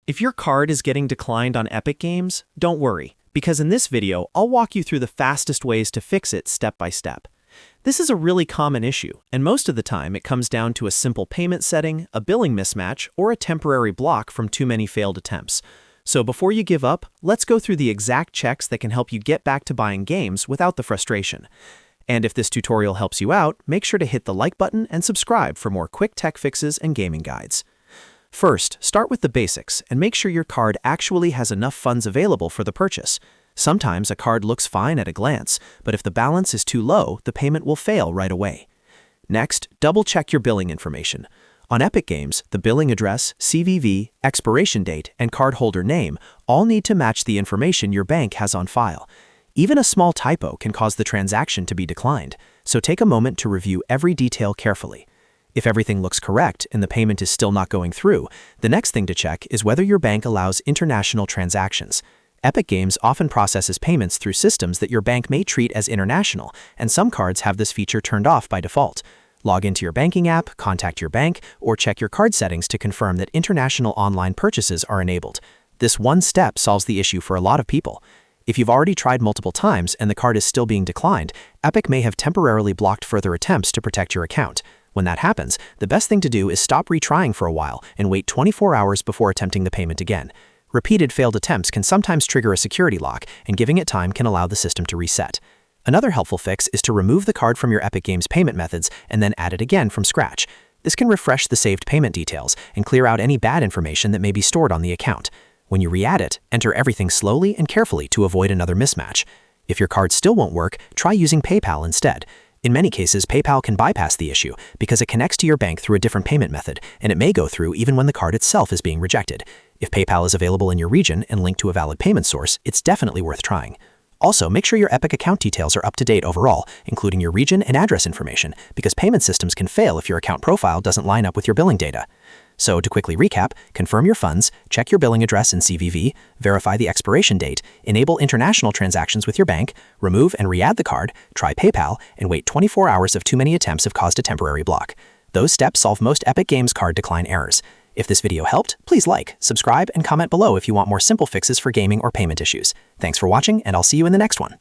If your card is getting declined on Epic Games, don't worry, because in this video, I'll walk you through the fastest ways to fix it step by step. This is a really common issue, and most of the time it comes down to a simple payment setting, a billing mismatch, or a temporary block from too many failed attempts. So before you give up, let's go through the exact checks that can help you get back to buying games without the frustration. And if this tutorial helps you out, make sure to hit the like button and subscribe for more quick tech fixes and gaming guides. First, start with the basics and make sure your card actually has enough funds available for the purchase. Sometimes a card looks fine at a glance, but if the balance is too low, the payment will fail right away. Next, double-check your billing information. On Epic Games, the billing address, CVV, expiration date, and cardholder name all need to match the information your bank has on file. Even a small typo can cause the transaction to be declined, so take a moment to review every detail carefully. If everything looks correct and the payment is still not going through, the next thing to check is whether your bank allows international transactions. Epic Games often processes payments through systems that your bank may treat as international, and some cards have this feature turned off by default. Log into your banking app, contact your bank, or check your card settings to confirm that international online purchases are enabled. This one step solves the issue for a lot of people. If you've already tried multiple times and the card is still being declined, Epic may have temporarily blocked further attempts to protect your account. When that happens, the best thing to do is stop retrying for a while and wait 24 hours before attempting the payment again. Repeated failed attempts can sometimes trigger a security lock, and giving it time can allow the system to reset. Another helpful fix is to remove the card from your Epic Games payment methods and then add it again from scratch. This can refresh the saved payment details and clear out any bad information that may be stored on the account. When you re-add it, enter everything slowly and carefully to avoid another mismatch. If your card still won't work, try using PayPal instead. In many cases, PayPal can bypass the issue because it connects to your bank through a different payment method, and it may go through even when the card itself is being rejected. If PayPal is available in your region and linked to a valid payment source, it's definitely worth trying. Also, make sure your Epic account details are up to date overall, including your region and address information, because payment systems can fail if your account profile doesn't line up with your billing data. So to quickly recap, confirm your funds, check your billing address in CVV, verify the expiration date, enable international transactions with your bank, remove and re-add the card, try PayPal, and wait 24 hours if too many attempts have caused a temporary block. Those steps solve most Epic Games card decline errors. If this video helped, please like, subscribe, and comment below if you want more simple fixes for gaming or payment issues. Thanks for watching, and I'll see you in the next one.